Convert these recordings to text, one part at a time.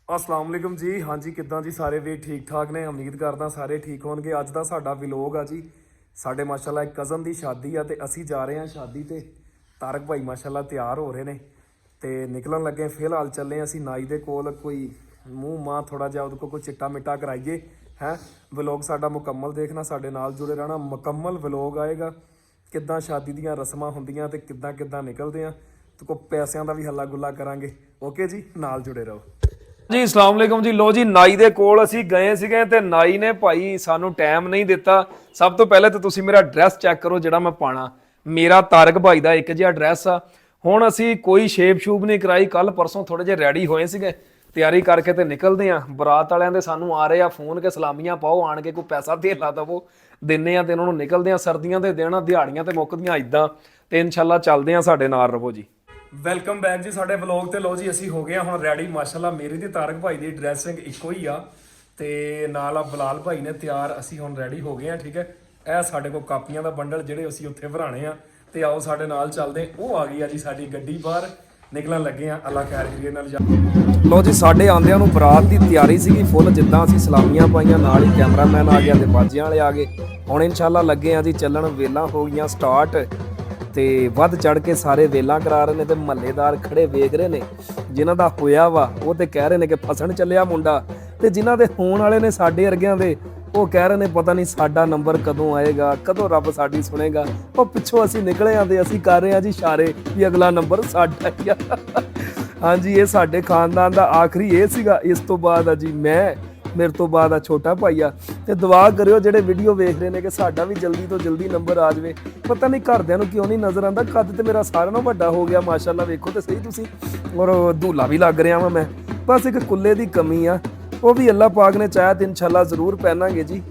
अस्सलाम वालेकुम जी। हाँ जी, किद्दां जी सारे भी ठीक ठाक ने। उम्मीद करदा सारे ठीक होणगे। अज दा साडा विलोग आ जी, साडे माशाल्लाह एक कज़न दी शादी आ ते असीं जा रहे हां शादी ते। तारक भाई माशाल्लाह तैयार हो रहे ने ते निकलन लगे। फिलहाल चले असीं नाई दे कोल, कोई मूँह मां थोड़ा जिहा उहदे कोल कोई चिट्टा मिट्टा कराइए हैं। विलोग साडा मुकम्मल देखना, साडे नाल जुड़े रहना। मुकम्मल विलोग आएगा, किद्दां शादी दीयां रस्मां हुंदियां ते किद्दां किद्दां निकलदे आ ते कोई पैसिਆਂ ਦਾ ਵੀ ਹੱਲਾ ਗੁੱਲਾ ਕਰਾਂਗੇ। ਓਕੇ ਜੀ, ਨਾਲ ਜੁੜੇ ਰਹੋ ਜੀ। ਅਸਲਾਮ ਵਾਲੇਕੁਮ ਜੀ। ਲੋ ਜੀ, ਨਾਈ ਦੇ ਕੋਲ ਅਸੀਂ ਗਏ ਸੀਗੇ ਤੇ ਨਾਈ ਨੇ ਭਾਈ ਸਾਨੂੰ ਟਾਈਮ ਨਹੀਂ ਦਿੱਤਾ। ਸਭ ਤੋਂ ਪਹਿਲੇ ਤਾਂ ਤੁਸੀਂ ਮੇਰਾ ਐਡਰੈਸ ਚੈੱਕ ਕਰੋ ਜਿਹੜਾ ਮੈਂ ਪਾਣਾ। ਮੇਰਾ ਤਾਰਕ ਭਾਈ ਦਾ ਇੱਕ ਜਿਹਾ ਐਡਰੈਸ ਆ। ਹੁਣ ਅਸੀਂ ਕੋਈ ਸ਼ੇਪ ਸ਼ੂਪ ਨਹੀਂ ਕਰਾਈ, ਕੱਲ ਪਰਸੋਂ ਥੋੜੇ ਜਿਹੇ ਰੈਡੀ ਹੋਏ ਸੀਗੇ, ਤਿਆਰੀ ਕਰਕੇ ਤੇ ਨਿਕਲਦੇ ਆ। ਬਰਾਤ ਵਾਲਿਆਂ ਦੇ ਸਾਨੂੰ ਆ ਰਹੇ ਆ ਫੋਨ ਕਿ ਸਲਾਮੀਆਂ ਪਾਓ, ਆਣ ਕੇ ਕੋਈ ਪੈਸਾ ਧੇਲਾ ਦਵੋ, ਦਿੰਨੇ ਆ ਤੇ ਉਹਨਾਂ ਨੂੰ ਨਿਕਲਦੇ ਆ। ਸਰਦੀਆਂ ਦੇ ਦਿਨ, ਦਿਹਾੜੀਆਂ ਤੇ ਮੁੱਕਦੀਆਂ ਇਦਾਂ ਤੇ ਇਨਸ਼ਾਅੱਲਾ ਚੱਲਦੇ ਆ, ਸਾਡੇ ਨਾਲ ਰਹੋ ਜੀ। ਵੈਲਕਮ ਬੈਕ ਜੀ ਸਾਡੇ ਵਲੌਗ ਤੇ। ਲੋ ਜੀ, ਅਸੀਂ ਹੋ ਗਏ ਹੁਣ ਰੈਡੀ ਮਾਸ਼ਾਅੱਲਾ। ਮੇਰੀ ਤੇ ਤਾਰਕ ਭਾਈ ਦੀ ਡਰੈਸਿੰਗ ਇੱਕੋ ਹੀ ਆ ਤੇ ਨਾਲ ਆ ਬਲਾਲ ਭਾਈ ਨੇ ਤਿਆਰ। ਅਸੀਂ ਹੁਣ ਰੈਡੀ ਹੋ ਗਏ ਆ, ਠੀਕ ਹੈ। ਇਹ ਸਾਡੇ ਕੋਲ ਕਾਪੀਆਂ ਦਾ ਬੰਡਲ ਜਿਹੜੇ ਅਸੀਂ ਉੱਥੇ ਭਰਾਣੇ ਆ ਤੇ ਆਓ ਸਾਡੇ ਨਾਲ ਚੱਲਦੇ। ਉਹ ਆ ਗਈ ਆ ਜੀ ਸਾਡੀ ਗੱਡੀ, ਬਾਹਰ ਨਿਕਲਣ ਲੱਗੇ ਆ। ਅੱਲਾ ਖੈਰ ਕਰੀਏ ਨਾਲ ਜਾ। ਲੋ ਜੀ, ਸਾਡੇ ਆਂਦਿਆਂ ਨੂੰ ਬਰਾਤ ਦੀ ਤਿਆਰੀ ਸੀਗੀ ਫੁੱਲ। ਜਿੱਦਾਂ ਅਸੀਂ ਸਲਾਮੀਆਂ ਪਾਈਆਂ, ਨਾਲ ਹੀ ਕੈਮਰਾਮੈਨ ਆ ਗਿਆ ਤੇ ਬਾਜੀਆਂ ਵਾਲੇ ਆ ਗਏ। ਹੁਣ ਇਨਸ਼ਾਅੱਲਾ ਲੱਗੇ ਆ ਜੀ ਚੱਲਣ। ਵੇਲਾਂ ਹੋ ਗਈਆਂ ਸਟਾਰਟ ਤੇ ਵੱਧ ਚੜ ਕੇ ਸਾਰੇ ਵੇਲਾਂ ਕਰਾ ਰਹੇ ਨੇ ਤੇ ਮਹੱਲੇਦਾਰ ਖੜੇ ਵੇਖ ਰਹੇ ਨੇ। ਜਿਨ੍ਹਾਂ ਦਾ ਹੋਇਆ ਵਾ ਉਹ ਤੇ ਕਹਿ ਰਹੇ ਨੇ ਕਿ ਫਸਣ ਚੱਲਿਆ ਮੁੰਡਾ, ਤੇ ਜਿਨ੍ਹਾਂ ਦੇ ਹੋਣ ਵਾਲੇ ਨੇ ਸਾਡੇ ਵਰਗਿਆਂ ਦੇ, ਉਹ ਕਹਿ ਰਹੇ ਨੇ ਪਤਾ ਨਹੀਂ ਸਾਡਾ ਨੰਬਰ ਕਦੋਂ ਆਏਗਾ, ਕਦੋਂ ਰੱਬ ਸਾਡੀ ਸੁਣੇਗਾ। ਉਹ ਪਿੱਛੋਂ ਅਸੀਂ ਨਿਕਲੇ ਆਂਦੇ, ਅਸੀਂ ਕਰ ਰਹੇ ਹਾਂ ਜੀ ਇਸ਼ਾਰੇ ਵੀ ਅਗਲਾ ਨੰਬਰ ਸਾਡਾ ਹੀ ਆ। ਹਾਂਜੀ, ਇਹ ਸਾਡੇ ਖਾਨਦਾਨ ਦਾ ਆਖਰੀ ਇਹ ਸੀਗਾ। ਇਸ ਤੋਂ ਬਾਅਦ ਆ ਜੀ ਮੈਂ, ਮੇਰੇ ਤੋਂ ਬਾਅਦ ਆ ਛੋਟਾ ਭਾਈ ਆ। ਤੇ ਦੁਆ ਕਰਿਓ ਜਿਹੜੇ ਵੀਡੀਓ ਵੇਖ ਰਹੇ ਨੇ ਕਿ ਸਾਡਾ ਵੀ ਜਲਦੀ ਤੋਂ ਜਲਦੀ ਨੰਬਰ ਆ ਜਾਵੇ। ਪਤਾ ਨਹੀਂ ਘਰਦਿਆਂ ਨੂੰ ਕਿਉਂ ਨਹੀਂ ਨਜ਼ਰ ਆਉਂਦਾ, ਕੱਦ ਤੇ ਮੇਰਾ ਸਾਰਿਆਂ ਨਾਲੋਂ ਵੱਡਾ ਹੋ ਗਿਆ ਮਾਸ਼ਾਅੱਲਾ। ਵੇਖੋ ਤੇ ਸਹੀ ਤੁਸੀਂ, ਔਰ ਧੂਲਾ ਵੀ ਲੱਗ ਰਿਹਾ ਵਾਂ ਮੈਂ। ਬਸ ਇੱਕ ਕੁੱਲੇ ਦੀ ਕਮੀ ਆ, ਉਹ ਵੀ ਅੱਲਾਹ ਪਾਕ ਨੇ ਚਾਹਿਆ ਤੇ ਇਨਸ਼ਾਅੱਲਾ ਜ਼ਰੂਰ ਪਹਿਨਾਂਗੇ ਜੀ।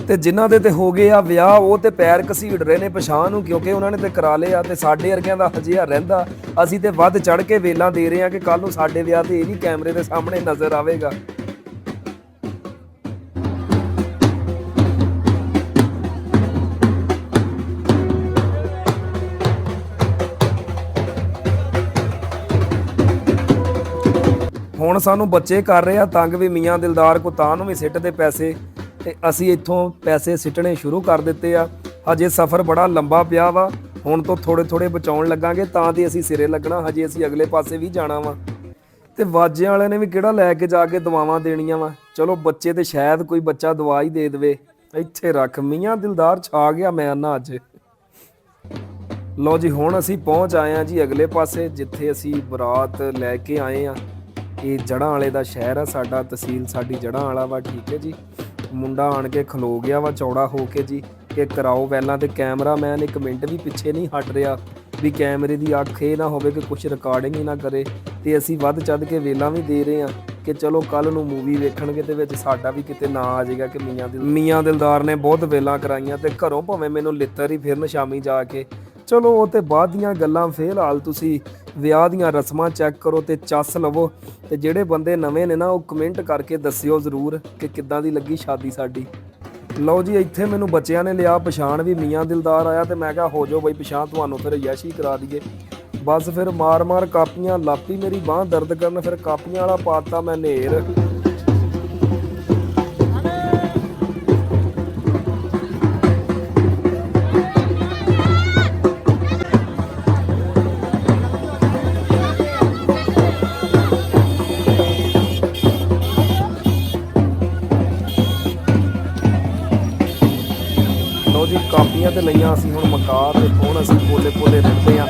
ਤੇ ਜਿਨ੍ਹਾਂ ਦੇ ਤੇ ਹੋ ਗਏ ਆ ਵਿਆਹ, ਉਹ ਤੇ ਪੈਰ ਘਸੀੜ ਰਹੇ ਨੇ ਪਛਾਣ ਨੂੰ, ਕਿਉਂਕਿ ਉਹਨਾਂ ਨੇ ਤੇ ਕਰਾ ਲਿਆ। ਤੇ ਸਾਡੇ ਵਰਗਿਆਂ ਦਾ ਹਜੇ ਆ ਰਹਿੰਦਾ। ਅਸੀਂ ਤੇ ਵੱਧ ਚੜ ਕੇ ਵੇਲਾਂ ਦੇ ਰਹੇ ਆ ਕਿ ਕੱਲ ਨੂੰ ਸਾਡੇ ਵਿਆਹ ਤੇ ਇਹ ਵੀ ਕੈਮਰੇ ਦੇ ਸਾਹਮਣੇ ਨਜ਼ਰ ਆਵੇਗਾ। ਹੁਣ ਸਾਨੂੰ ਬੱਚੇ ਕਰ ਰਹੇ ਆ ਤੰਗ ਵੀ। ਮੀਆਂ ਦਿਲਦਾਰ ਕੋ ਤਾਂ ਨੂੰ ਵੀ ਸਿੱਟ ਦੇ ਪੈਸੇ, ਤੇ ਅਸੀਂ ਇੱਥੋਂ ਪੈਸੇ ਸਿੱਟਣੇ ਸ਼ੁਰੂ ਕਰ ਦਿੱਤੇ ਆ। ਹਜੇ ਸਫ਼ਰ ਬੜਾ ਲੰਬਾ ਪਿਆ ਵਾ। ਹੁਣ ਤੋਂ ਥੋੜੇ ਥੋੜੇ ਬਚਾਉਣ ਲੱਗਾਂਗੇ ਤਾਂ ਤੇ ਅਸੀਂ ਸਿਰੇ ਲੱਗਣਾ। ਹਜੇ ਅਸੀਂ ਅਗਲੇ ਪਾਸੇ ਵੀ ਜਾਣਾ ਵਾ ਤੇ ਵਾਜਿਆਂ ਵਾਲਿਆਂ ਨੇ ਵੀ ਕਿਹੜਾ ਲੈ ਕੇ ਜਾ ਕੇ ਦਵਾਵਾਂ ਦੇਣੀਆਂ ਵਾ। ਚਲੋ ਬੱਚੇ ਤੇ ਸ਼ਾਇਦ ਕੋਈ ਬੱਚਾ ਦਵਾ ਹੀ ਦੇ ਦੇਵੇ। ਇੱਥੇ ਰੱਖ, ਮੀਆਂ ਦਿਲਦਾਰ ਛਾ ਗਿਆ ਮੈਂ ਨਾ ਅੱਜ। ਲਓ ਜੀ, ਹੁਣ ਅਸੀਂ ਪਹੁੰਚ ਆਏ ਆ ਜੀ ਅਗਲੇ ਪਾਸੇ, ਜਿੱਥੇ ਅਸੀਂ ਬਰਾਤ ਲੈ ਕੇ ਆਏ ਆ। ਇਹ ਜੜ੍ਹਾਂ ਵਾਲੇ ਦਾ ਸ਼ਹਿਰ ਆ ਸਾਡਾ, ਤਹਿਸੀਲ ਸਾਡੀ ਜੜ੍ਹਾਂ ਵਾਲਾ ਵਾ, ਠੀਕ ਹੈ ਜੀ। ਮੁੰਡਾ ਆਣ ਕੇ ਖਲੋ ਗਿਆ ਵਾ ਚੌੜਾ ਹੋ ਕੇ ਜੀ ਕਿ ਕਰਾਓ ਵੈਲਾਂ। ਤੇ ਕੈਮਰਾਮੈਨ ਇੱਕ ਮਿੰਟ ਵੀ ਪਿੱਛੇ ਨਹੀਂ ਹਟ ਰਿਹਾ ਵੀ ਕੈਮਰੇ ਦੀ ਅੱਖ ਇਹ ਨਾ ਹੋਵੇ ਕਿ ਕੁਝ ਰਿਕਾਰਡਿੰਗ ਹੀ ਨਾ ਕਰੇ। ਤੇ ਅਸੀਂ ਵੱਧ ਚੱਦ ਕੇ ਵੇਲਾਂ ਵੀ ਦੇ ਰਹੇ ਹਾਂ ਕਿ ਚਲੋ ਕੱਲ ਨੂੰ ਮੂਵੀ ਵੇਖਣਗੇ ਤੇ ਵਿੱਚ ਸਾਡਾ ਵੀ ਕਿਤੇ ਨਾਂ ਆ ਜਾਏਗਾ ਕਿ ਮੀਆਂ ਦਿਲਦਾਰ ਨੇ ਬਹੁਤ ਵੇਲਾਂ ਕਰਾਈਆਂ। ਤੇ ਘਰੋਂ ਭਾਵੇਂ ਮੈਨੂੰ ਲਿੱਤਰ ਹੀ ਫਿਰਨ ਸ਼ਾਮੀ ਜਾ ਕੇ। ਚਲੋ ਉਹ ਤੇ ਬਾਅਦ ਦੀਆਂ ਗੱਲਾਂ। ਫਿਲਹਾਲ ਤੁਸੀਂ ਵਿਆਹ ਦੀਆਂ ਰਸਮਾਂ ਚੈੱਕ ਕਰੋ ਤੇ ਚੱਸ ਲਵੋ। ਤੇ ਜਿਹੜੇ ਬੰਦੇ ਨਵੇਂ ਨੇ ਨਾ, ਉਹ ਕਮੈਂਟ ਕਰਕੇ ਦੱਸਿਓ ਜ਼ਰੂਰ ਕਿ ਕਿੱਦਾਂ ਦੀ ਲੱਗੀ ਸ਼ਾਦੀ ਸਾਡੀ। ਲਓ ਜੀ, ਇੱਥੇ ਮੈਨੂੰ ਬੱਚਿਆਂ ਨੇ ਲਿਆ ਪਛਾਣ ਵੀ। ਮੀਆਂ ਦਿਲਦਾਰ ਆਇਆ ਤੇ ਮੈਂ ਕਿਹਾ ਹੋ ਜਾਓ ਬਈ ਪਛਾਣ, ਤੁਹਾਨੂੰ ਫਿਰ ਯੈਸ਼ੀ ਕਰਾ ਦਈਏ। ਬਸ ਫਿਰ ਮਾਰ ਮਾਰ ਕਾਪੀਆਂ ਲਾਪੀ, ਮੇਰੀ ਬਾਂਹ ਦਰਦ ਕਰਨ। ਫਿਰ ਕਾਪੀਆਂ ਵਾਲਾ ਪਾਤਾ ਮੈਂ ਨੇਰ। ਲਓ ਜੀ, ਕਾਪੀਆਂ ਤੇ ਲਈਆਂ ਅਸੀਂ ਹੁਣ ਮਕਾ ਤੇ ਹੁਣ ਅਸੀਂ ਪੋਲੇ ਪੋਲੇ ਰਹਿੰਦੇ ਆ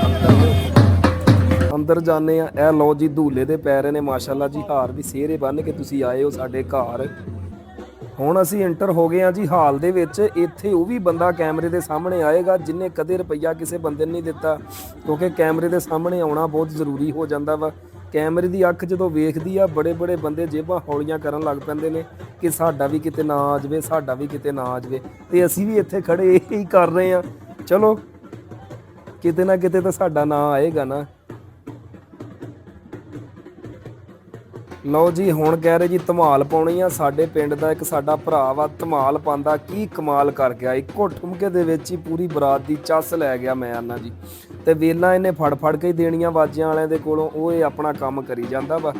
ਅੰਦਰ ਜਾਂਦੇ ਆ। ਇਹ ਲਓ ਜੀ, ਧੂਲੇ ਦੇ ਪੈਰੇ ਨੇ ਮਾਸ਼ਾਅੱਲਾ ਜੀ। ਹਾਰ ਵੀ ਸਿਹਰੇ ਬੰਨ ਕੇ ਤੁਸੀਂ ਆਏ ਹੋ ਸਾਡੇ ਘਰ। ਹੁਣ ਅਸੀਂ ਐਂਟਰ ਹੋ ਗਏ ਆ ਜੀ ਹਾਲ ਦੇ ਵਿੱਚ। ਇੱਥੇ ਉਹ ਵੀ ਬੰਦਾ ਕੈਮਰੇ ਦੇ ਸਾਹਮਣੇ ਆਏਗਾ ਜਿਹਨੇ ਕਦੇ ਰੁਪਈਆ ਕਿਸੇ ਬੰਦੇ ਨੂੰ ਨਹੀਂ ਦਿੱਤਾ, ਕਿਉਂਕਿ ਕੈਮਰੇ ਦੇ ਸਾਹਮਣੇ ਆਉਣਾ ਬਹੁਤ ਜ਼ਰੂਰੀ ਹੋ ਜਾਂਦਾ ਵਾ। ਕੈਮਰੇ ਦੀ ਅੱਖ ਜਦੋਂ ਵੇਖਦੀ ਆ, ਬੜੇ ਬੜੇ ਬੰਦੇ ਜੇਬਾਂ ਹੌਲੀਆਂ ਕਰਨ ਲੱਗ ਪੈਂਦੇ ਨੇ ਕਿ ਸਾਡਾ ਵੀ ਕਿਤੇ ਨਾ ਆ ਜਾਵੇ, ਸਾਡਾ ਵੀ ਕਿਤੇ ਨਾ ਆ ਜਾਵੇ। ਤੇ ਅਸੀਂ ਵੀ ਇੱਥੇ ਖੜੇ ਇਹੀ ਕਰ ਰਹੇ ਆ। ਚਲੋ ਕਿਤੇ ਨਾ ਕਿਤੇ ਤਾਂ ਸਾਡਾ ਨਾਂ ਆਏਗਾ ਨਾ। ਲਓ ਜੀ ਹੁਣ ਕਹਿ ਰਹੇ ਜੀ ਧਮਾਲ ਪਾਉਣੀ ਆ। ਸਾਡੇ ਪਿੰਡ ਦਾ ਇੱਕ ਸਾਡਾ ਭਰਾ ਵਾ, ਧਮਾਲ ਪਾਉਂਦਾ ਕੀ ਕਮਾਲ ਕਰ ਗਿਆ। ਇੱਕੋ ਠੁਮਕੇ ਦੇ ਵਿੱਚ ਹੀ ਪੂਰੀ ਬਰਾਤ ਦੀ ਚੱਸ ਲੈ ਗਿਆ ਮੈਂ ਆਨਾ ਜੀ। ਤੇ ਵੇਲਾਂ ਇਹਨੇ ਫੜ ਫੜ ਕੇ ਹੀ ਦੇਣੀਆਂ ਬਾਜਿਆਂ ਵਾਲਿਆਂ ਦੇ ਕੋਲੋਂ, ਉਹ ਇਹ ਆਪਣਾ ਕੰਮ ਕਰੀ ਜਾਂਦਾ ਵਾ।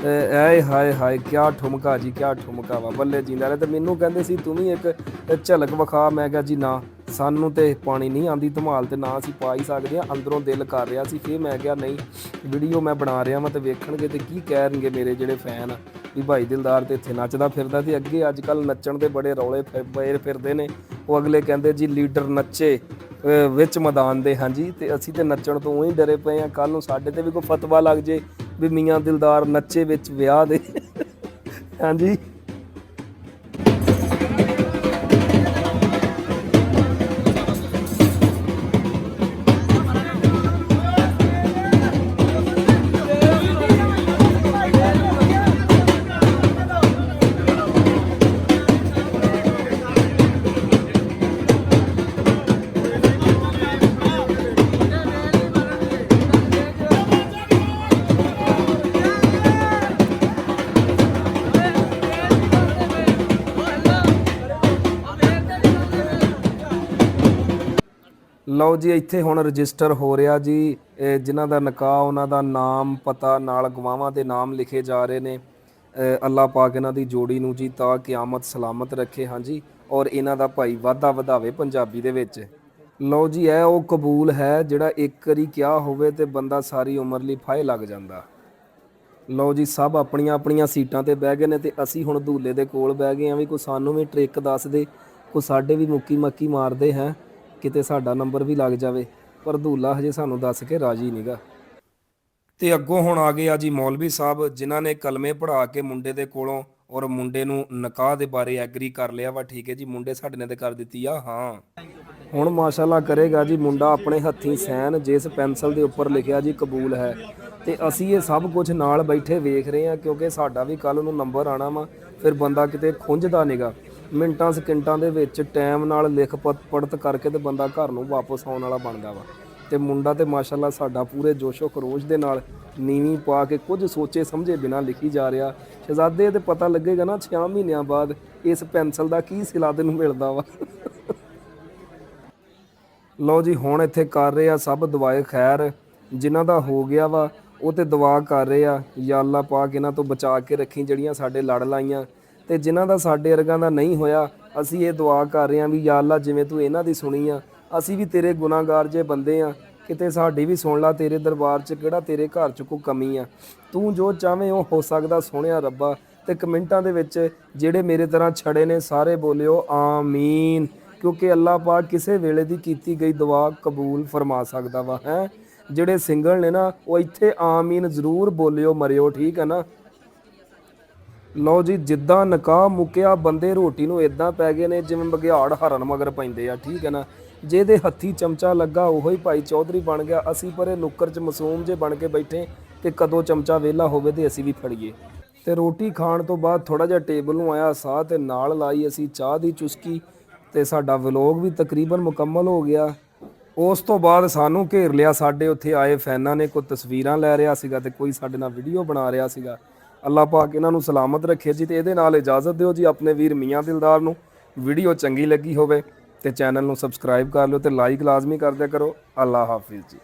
ਐ ਹਾਏ ਹਾਏ ਕਿਆ ਠੁਮਕਾ ਜੀ, ਕਿਆ ਠੁਮਕਾ ਵਾ, ਬੱਲੇ ਜਿੰਦਾ ਰਹੇ। ਤੇ ਮੈਨੂੰ ਕਹਿੰਦੇ ਸੀ ਤੂੰ ਵੀ ਇੱਕ ਝਲਕ ਵਿਖਾ। ਮੈਂ ਕਿਹਾ ਜੀ ਨਾ, ਸਾਨੂੰ ਤੇ ਪਾਣੀ ਨਹੀਂ ਆਉਂਦੀ ਧਮਾਲ, ਤੇ ਨਾ ਅਸੀਂ ਪਾ ਹੀ ਸਕਦੇ ਹਾਂ। ਅੰਦਰੋਂ ਦਿਲ ਕਰ ਰਿਹਾ ਸੀ, ਫਿਰ ਮੈਂ ਕਿਹਾ ਨਹੀਂ, ਵੀਡੀਓ ਮੈਂ ਬਣਾ ਰਿਹਾ ਵਾਂ ਤੇ ਵੇਖਣਗੇ ਤੇ ਕੀ ਕਹਿਣਗੇ ਮੇਰੇ ਜਿਹੜੇ ਫੈਨ ਆ ਵੀ ਭਾਈ ਦਿਲਦਾਰ ਤੇ ਇੱਥੇ ਨੱਚਦਾ ਫਿਰਦਾ। ਤੇ ਅੱਗੇ ਅੱਜ ਕੱਲ੍ਹ ਨੱਚਣ ਦੇ ਬੜੇ ਰੌਲੇ ਪਏ ਫਿਰਦੇ ਨੇ। ਉਹ ਅਗਲੇ ਕਹਿੰਦੇ ਜੀ ਲੀਡਰ ਨੱਚੇ ਵਿੱਚ ਮੈਦਾਨ ਦੇ। ਹਾਂਜੀ, ਤੇ ਅਸੀਂ ਤੇ ਨੱਚਣ ਤੋਂ ਊਂ ਹੀ ਡਰੇ ਪਏ ਹਾਂ, ਕੱਲ੍ਹ ਨੂੰ ਸਾਡੇ ਤੇ ਵੀ ਕੋਈ ਫਤਵਾ ਲੱਗ ਜੇ ਵੀ ਮੀਆਂ ਦਿਲਦਾਰ ਨੱਚੇ ਵਿੱਚ ਵਿਆਹ ਦੇ। ਹਾਂਜੀ ਲਓ ਜੀ ਇੱਥੇ ਹੁਣ ਰਜਿਸਟਰ ਹੋ ਰਿਹਾ ਜੀ। ਜਿਨ੍ਹਾਂ ਦਾ ਨਿਕਾਹ ਉਹਨਾਂ ਦਾ ਨਾਮ ਪਤਾ ਨਾਲ ਗਵਾਹਾਂ ਦੇ ਨਾਮ ਲਿਖੇ ਜਾ ਰਹੇ ਨੇ। ਅੱਲਾਹ ਪਾਕ ਇਹਨਾਂ ਦੀ ਜੋੜੀ ਨੂੰ ਜੀ ਤਾਂ ਕਿਆਮਤ ਸਲਾਮਤ ਰੱਖੇ। ਹਾਂਜੀ, ਔਰ ਇਹਨਾਂ ਦਾ ਭਾਈ ਵਾਧਾ ਵਧਾਵੇ ਪੰਜਾਬੀ ਦੇ ਵਿੱਚ। ਲਓ ਜੀ ਇਹ ਉਹ ਕਬੂਲ ਹੈ ਜਿਹੜਾ ਇੱਕ ਵਾਰੀ ਕਿਹਾ ਹੋਵੇ ਤੇ ਬੰਦਾ ਸਾਰੀ ਉਮਰ ਲਈ ਫਾਹੇ ਲੱਗ ਜਾਂਦਾ। ਲਓ ਜੀ ਸਭ ਆਪਣੀਆਂ ਆਪਣੀਆਂ ਸੀਟਾਂ ਤੇ ਬਹਿ ਗਏ ਨੇ ਤੇ ਅਸੀਂ ਹੁਣ ਦੂਲੇ ਦੇ ਕੋਲ ਬਹਿ ਗਏ ਹਾਂ ਵੀ ਕੋਈ ਸਾਨੂੰ ਵੀ ਟ੍ਰਿਕ ਦੱਸ ਦੇ, ਕੋਈ ਸਾਡੇ ਵੀ ਮੁੱਕੀ ਮੱਕੀ ਮਾਰਦੇ ਹੈ, ਕਿਤੇ ਸਾਡਾ ਨੰਬਰ ਵੀ ਲੱਗ ਜਾਵੇ। ਪਰ ਦੂਲਾ ਹਜੇ ਸਾਨੂੰ ਦੱਸ ਕੇ ਰਾਜੀ ਨੀਗਾ। ਤੇ ਅੱਗੋਂ ਹੁਣ ਆ ਗਏ ਆ ਜੀ ਮੌਲਵੀ ਸਾਹਿਬ, ਜਿਨ੍ਹਾਂ ਨੇ ਕਲਮੇ ਪੜ੍ਹਾ ਕੇ ਮੁੰਡੇ ਦੇ ਕੋਲੋਂ ਔਰ ਮੁੰਡੇ ਨੂੰ ਨਿਕਾਹ ਦੇ ਬਾਰੇ ਐਗਰੀ ਕਰ ਲਿਆ ਵਾ। ਠੀਕ ਹੈ ਜੀ, ਮੁੰਡੇ ਸਾਡੇ ਨੇ ਤੇ ਕਰ ਦਿੱਤੀ ਆ ਹਾਂ। ਹੁਣ ਮਾਸ਼ਾਅੱਲਾ ਕਰੇਗਾ ਜੀ ਮੁੰਡਾ ਆਪਣੇ ਹੱਥੀਂ ਸੈਨ, ਜਿਸ ਪੈਨਸਲ ਦੇ ਉੱਪਰ ਲਿਖਿਆ ਜੀ ਕਬੂਲ ਹੈ। ਤੇ ਅਸੀਂ ਇਹ ਸਭ ਕੁਝ ਨਾਲ ਬੈਠੇ ਵੇਖ ਰਹੇ ਹਾਂ, ਕਿਉਂਕਿ ਸਾਡਾ ਵੀ ਕੱਲ ਨੂੰ ਨੰਬਰ ਆਣਾ ਵਾ। ਫਿਰ ਬੰਦਾ ਕਿਤੇ ਖੁੰਝਦਾ ਨੀਗਾ, ਮਿੰਟਾਂ ਸਕਿੰਟਾਂ ਦੇ ਵਿੱਚ ਟਾਈਮ ਨਾਲ ਲਿਖ ਪੜਤ ਕਰਕੇ ਤੇ ਬੰਦਾ ਘਰ ਨੂੰ ਵਾਪਸ ਆਉਣ ਵਾਲਾ ਬਣਦਾ ਵਾ। ਤੇ ਮੁੰਡਾ ਤੇ ਮਾਸ਼ਾਅੱਲਾ ਸਾਡਾ ਪੂਰੇ ਜੋਸ਼ੋ ਖਰੋਸ਼ ਦੇ ਨਾਲ ਨੀਵੀਂ ਪਾ ਕੇ ਕੁਝ ਸੋਚੇ ਸਮਝੇ ਬਿਨਾਂ ਲਿਖੀ ਜਾ ਰਿਹਾ। ਸ਼ਹਿਜ਼ਾਦੇ ਤੇ ਪਤਾ ਲੱਗੇਗਾ ਨਾ 6 ਮਹੀਨਿਆਂ ਬਾਅਦ ਇਸ ਪੈਨਸਲ ਦਾ ਕੀ ਸਿਲਾ ਤੈਨੂੰ ਮਿਲਦਾ ਵਾ। ਲਓ ਜੀ ਹੁਣ ਇੱਥੇ ਕਰ ਰਹੇ ਆ ਸਭ ਦੁਆਏ ਖੈਰ। ਜਿਨ੍ਹਾਂ ਦਾ ਹੋ ਗਿਆ ਵਾ ਉਹ ਤੇ ਦੁਆ ਕਰ ਰਹੇ ਆ, ਯਾ ਅੱਲਾ ਪਾਕ ਇਹਨਾਂ ਤੋਂ ਬਚਾ ਕੇ ਰੱਖੀ ਜਿਹੜੀਆਂ ਸਾਡੇ ਲੜ ਲਾਈਆਂ। ਤੇ ਜਿਨ੍ਹਾਂ ਦਾ ਸਾਡੇ ਵਰਗਾਂ ਦਾ ਨਹੀਂ ਹੋਇਆ, ਅਸੀਂ ਇਹ ਦੁਆ ਕਰ ਰਹੇ ਹਾਂ ਵੀ ਯਾ ਅੱਲਾ ਜਿਵੇਂ ਤੂੰ ਇਹਨਾਂ ਦੀ ਸੁਣੀ ਆ, ਅਸੀਂ ਵੀ ਤੇਰੇ ਗੁਨਾਹਗਾਰ ਜੇ ਬੰਦੇ ਆ, ਕਿਤੇ ਸਾਡੀ ਵੀ ਸੁਣ ਲਾ। ਤੇਰੇ ਦਰਬਾਰ 'ਚ ਕਿਹੜਾ ਤੇਰੇ ਘਰ 'ਚ ਕੋਈ ਕਮੀ ਆ। ਤੂੰ ਜੋ ਚਾਹਵੇਂ ਉਹ ਹੋ ਸਕਦਾ ਸੋਹਣਿਆ ਰੱਬਾ। ਤੇ ਕਮੈਂਟਾਂ ਦੇ ਵਿੱਚ ਜਿਹੜੇ ਮੇਰੇ ਤਰ੍ਹਾਂ ਛੜੇ ਨੇ ਸਾਰੇ ਬੋਲਿਓ ਆਮੀਨ, ਕਿਉਂਕਿ ਅੱਲਾਹ ਪਾਕ ਕਿਸੇ ਵੇਲੇ ਦੀ ਕੀਤੀ ਗਈ ਦੁਆ ਕਬੂਲ ਫਰਮਾ ਸਕਦਾ ਵਾ ਹੈ। ਜਿਹੜੇ ਸਿੰਗਲ ਨੇ ਨਾ ਉਹ ਇੱਥੇ ਆਮੀਨ ਜ਼ਰੂਰ ਬੋਲਿਓ ਮਰਿਓ, ਠੀਕ ਹੈ ਨਾ। ਲਓ ਜੀ ਜਿੱਦਾਂ ਨਿਕਾਹ ਮੁੱਕਿਆ ਬੰਦੇ ਰੋਟੀ ਨੂੰ ਇਦਾਂ ਪੈ ਗਏ ਨੇ ਜਿਵੇਂ ਬਘਿਆੜ ਹਰਨ ਮਗਰ ਪੈਂਦੇ ਆ, ਠੀਕ ਹੈ ਨਾ। ਜਿਹਦੇ ਹੱਥੀ ਚਮਚਾ ਲੱਗਾ ਉਹੋ ਹੀ ਭਾਈ ਚੌਧਰੀ ਬਣ ਗਿਆ। ਅਸੀਂ ਪਰੇ ਨੁੱਕਰ 'ਚ ਮਾਸੂਮ ਜੇ ਬਣ ਕੇ ਬੈਠੇ ਤੇ ਕਦੋਂ ਚਮਚਾ ਵਿਹਲਾ ਹੋਵੇ ਤੇ ਅਸੀਂ ਵੀ ਫੜੀਏ। ਤੇ ਰੋਟੀ ਖਾਣ ਤੋਂ ਬਾਅਦ ਥੋੜ੍ਹਾ ਜਿਹਾ ਟੇਬਲ ਨੂੰ ਆਇਆ ਸਾਹ ਤੇ ਨਾਲ ਲਾਈ ਅਸੀਂ ਚਾਹ ਦੀ ਚੁਸਕੀ। ਤੇ ਸਾਡਾ ਵਲੋਗ ਵੀ ਤਕਰੀਬਨ ਮੁਕੰਮਲ ਹੋ ਗਿਆ। ਉਸ ਤੋਂ ਬਾਅਦ ਸਾਨੂੰ ਘੇਰ ਲਿਆ ਸਾਡੇ ਉੱਥੇ ਆਏ ਫੈਨਾਂ ਨੇ, ਕੋਈ ਤਸਵੀਰਾਂ ਲੈ ਰਿਹਾ ਸੀਗਾ ਤੇ ਕੋਈ ਸਾਡੇ ਨਾਲ ਵੀਡੀਓ ਬਣਾ ਰਿਹਾ ਸੀਗਾ। ਅੱਲਾਹ ਪਾਕ ਇਹਨਾਂ ਨੂੰ ਸਲਾਮਤ ਰੱਖੇ ਜੀ। ਤੇ ਇਹਦੇ ਨਾਲ ਇਜਾਜ਼ਤ ਦਿਓ ਜੀ ਆਪਣੇ ਵੀਰ ਮੀਆਂ ਦਿਲਦਾਰ ਨੂੰ। ਵੀਡੀਓ ਚੰਗੀ ਲੱਗੀ ਹੋਵੇ ਤੇ ਚੈਨਲ ਨੂੰ ਸਬਸਕ੍ਰਾਈਬ ਕਰ ਲਿਓ ਤੇ ਲਾਈਕ ਲਾਜ਼ਮੀ ਕਰ ਦਿਆ ਕਰੋ। ਅੱਲਾਹ ਹਾਫਿਜ਼ ਜੀ।